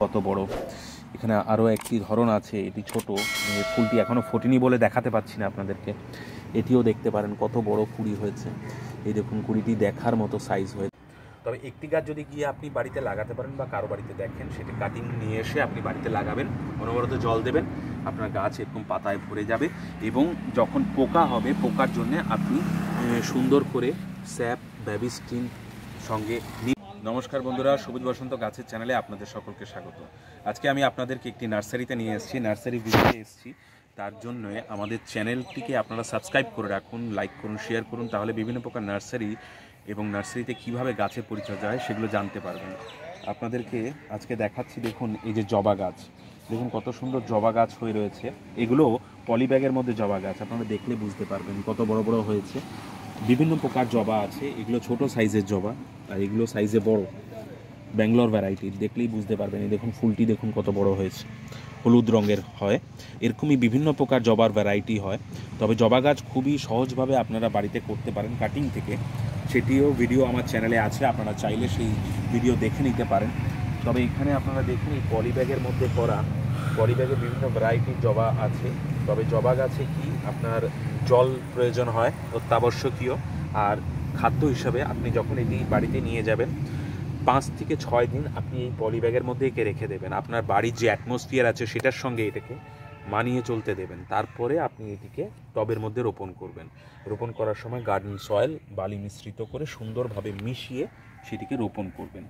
কত বড়। এখানে আরও একটি ধরন আছে, এটি ছোট, ফুলটি এখনও ফোটেনি বলে দেখাতে পাচ্ছি না আপনাদেরকে। এটিও দেখতে পারেন কত বড় কুড়ি হয়েছে। এই দেখুন কুড়িটি দেখার মতো সাইজ হয়েছে। তবে একটি গাছ যদি গিয়ে আপনি বাড়িতে লাগাতে পারেন বা কারো বাড়িতে দেখেন, সেটি কাটিং নিয়ে এসে আপনি বাড়িতে লাগাবেন, অনবরত জল দেবেন, আপনার গাছ এরকম পাতায় ভরে যাবে। এবং যখন পোকা হবে, পোকার জন্যে আপনি সুন্দর করে স্যাপ ব্যাবিস্টিন সঙ্গে। নমস্কার বন্ধুরা, সবুজ বসন্ত গাছের চ্যানেলে আপনাদের সকলকে স্বাগত। আজকে আমি আপনাদেরকে একটি নার্সারিতে নিয়ে এসেছি, নার্সারি ভিজিটে এসেছি। তার জন্য আমাদের চ্যানেলটিকে আপনারা সাবস্ক্রাইব করে রাখুন, লাইক করুন, শেয়ার করুন, তাহলে বিভিন্ন প্রকার নার্সারি এবং নার্সারিতে কিভাবে গাছের পরিচর্যা হয় সেগুলো জানতে পারবেন। আপনাদেরকে আজকে দেখাচ্ছি, দেখুন এই যে জবা গাছ, দেখুন কত সুন্দর জবা গাছ হয়ে রয়েছে। এগুলো পলি ব্যাগের মধ্যে জবা গাছ, আপনারা দেখলে বুঝতে পারবেন কত বড় বড় হয়েছে। বিভিন্ন প্রকার জবা আছে, এগুলো ছোট সাইজের জবা আর এগুলো সাইজে বড়, ব্যাঙ্গালোর ভ্যারাইটি, দেখলেই বুঝতে পারবেন। এই দেখুন ফুলটি দেখুন কত বড় হয়েছে, হলুদ রঙের হয়। এরকমই বিভিন্ন প্রকার জবার ভ্যারাইটি হয়। তবে জবা গাছ খুবই সহজভাবে আপনারা বাড়িতে করতে পারেন কাটিং থেকে, সেটিও ভিডিও আমার চ্যানেলে আছে, আপনারা চাইলে সেই ভিডিও দেখে নিতে পারেন। তবে এখানে আপনারা দেখুন এই পলি ব্যাগের মধ্যে করা, পলি ব্যাগে বিভিন্ন ভ্যারাইটির জবা আছে। তবে জবা গাছে কি আপনার জল প্রয়োজন হয় অত্যাবশ্যকীয়, আর খাদ্য হিসাবে আপনি যখন এটি বাড়িতে নিয়ে যাবেন 5 থেকে 6 দিন আপনি এই পলি ব্যাগের মধ্যে একে রেখে দেবেন। আপনার বাড়ির যে অ্যাটমসফিয়ার আছে সেটার সঙ্গে এটাকে মানিয়ে চলতে দেবেন। তারপরে আপনি এটিকে টবের মধ্যে রোপণ করবেন। রোপণ করার সময় গার্ডেন সয়েল বালি মিশ্রিত করে সুন্দরভাবে মিশিয়ে সেটিকে রোপণ করবেন।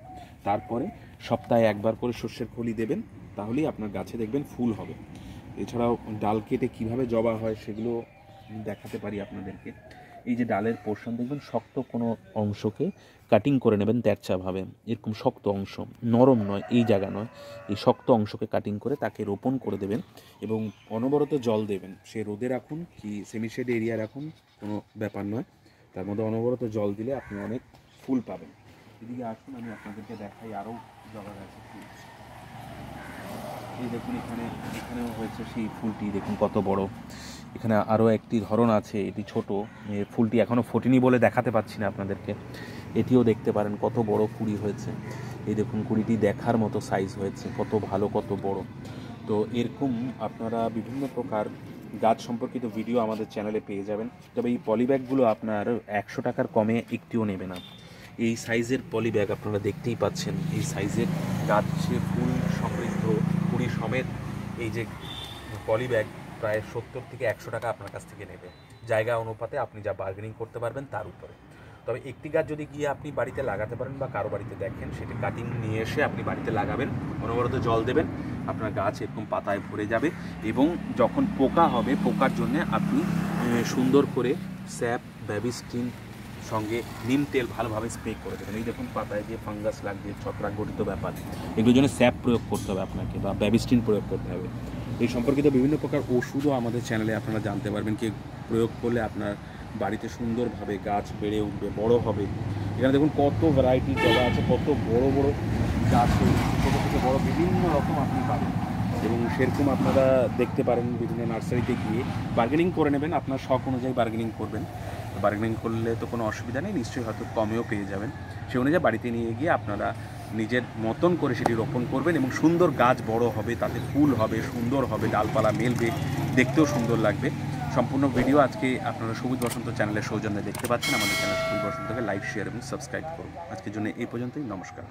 তারপরে সপ্তাহে একবার করে সর্ষের খোলি দেবেন, তাহলেই আপনার গাছে দেখবেন ফুল হবে। এছাড়াও ডাল কেটে কীভাবে জবা হয় সেগুলো দেখাতে পারি আপনাদেরকে। এই যে ডালের পোর্শন দেখবেন, শক্ত কোনো অংশকে কাটিং করে নেবেন তেরচাভাবে, এরকম শক্ত অংশ, নরম নয়, এই জায়গা নয়, এই শক্ত অংশকে কাটিং করে তাকে রোপণ করে দেবেন এবং অনবরত জল দেবেন। সে রোদে রাখুন কি সেমিশেড এরিয়া রাখুন, কোনো ব্যাপার নয়, তার মধ্যে অনবরত জল দিলে আপনি অনেক ফুল পাবেন। এদিকে আসুন, আমি আপনাদেরকে দেখাই আরও জবা গাছের ফুল। এই দেখুন এখানেও হয়েছে সেই ফুলটি, দেখুন কত বড়। এখানে আরও একটি ধরন আছে, এটি ছোট, ফুলটি এখনও ফোটেনি বলে দেখাতে পাচ্ছি না আপনাদেরকে। এটিও দেখতে পারেন কত বড় কুড়ি হয়েছে। এই দেখুন কুড়িটি দেখার মতো সাইজ হয়েছে, কত ভালো, কত বড়। তো এরকম আপনারা বিভিন্ন প্রকার গাছ সম্পর্কিত ভিডিও আমাদের চ্যানেলে পেয়ে যাবেন। তবে এই পলিব্যাগগুলো আপনার 100 টাকার কমে একটিও নেবে না। এই সাইজের পলিব্যাগ আপনারা দেখতেই পাচ্ছেন, এই সাইজের গাছে ফুল সমৃদ্ধ কুড়ি সমেত এই যে পলিব্যাগ প্রায় 70 থেকে 100 টাকা আপনার কাছ থেকে নেবে, জায়গা অনুপাতে আপনি যা বার্গেনিং করতে পারবেন তার উপরে। তবে একটি গাছ যদি গিয়ে আপনি বাড়িতে লাগাতে পারেন বা কারো বাড়িতে দেখেন, সেটি কাটিং নিয়ে এসে আপনি বাড়িতে লাগাবেন, অনবরত জল দেবেন, আপনার গাছ এরকম পাতায় ভরে যাবে। এবং যখন পোকা হবে, পোকার জন্যে আপনি সুন্দর করে স্যাপ ব্যাবিস্টিন সঙ্গে নিম তেল ভালোভাবে স্প্রে করে দেবেন। এই দেখুন পাতায় যে ফাঙ্গাস লাগছে, ছত্রাক গঠিত ব্যাপার, এগুলোর জন্য স্যাপ প্রয়োগ করতে হবে আপনাকে বা ব্যাবিস্টিন প্রয়োগ করতে হবে। এই সম্পর্কিত বিভিন্ন প্রকার ওষুধও আমাদের চ্যানেলে আপনারা জানতে পারবেন, কি প্রয়োগ করলে আপনার বাড়িতে সুন্দরভাবে গাছ বেড়ে উঠবে, বড় হবে। এখানে দেখুন কত ভ্যারাইটির জবা আছে, কত বড় বড় গাছ, ছোটো থেকে বড় বিভিন্ন রকম আপনি পাবেন। এবং সেরকম আপনারা দেখতে পারেন বিভিন্ন নার্সারিতে গিয়ে বার্গেনিং করে নেবেন, আপনার শখ অনুযায়ী বার্গেনিং করবেন। বার্গেনিং করলে তো কোনো অসুবিধা নেই, নিশ্চয়ই হয়তো কমেও পেয়ে যাবেন। সেই অনুযায়ী বাড়িতে নিয়ে গিয়ে আপনারা নিজের মতন করে সেটি রোপণ করবেন এবং সুন্দর গাছ বড় হবে, তাতে ফুল হবে, সুন্দর হবে, ডালপালা মেলবে, দেখতেও সুন্দর লাগবে। সম্পূর্ণ ভিডিও আজকে আপনারা সবুজ বসন্ত চ্যানেলের সৌজন্যে দেখতে পাচ্ছেন। আমাদের চ্যানেল সবুজ বসন্তকে লাইক, শেয়ার এবং সাবস্ক্রাইব করুন। আজকের জন্য এই পর্যন্তই, নমস্কার।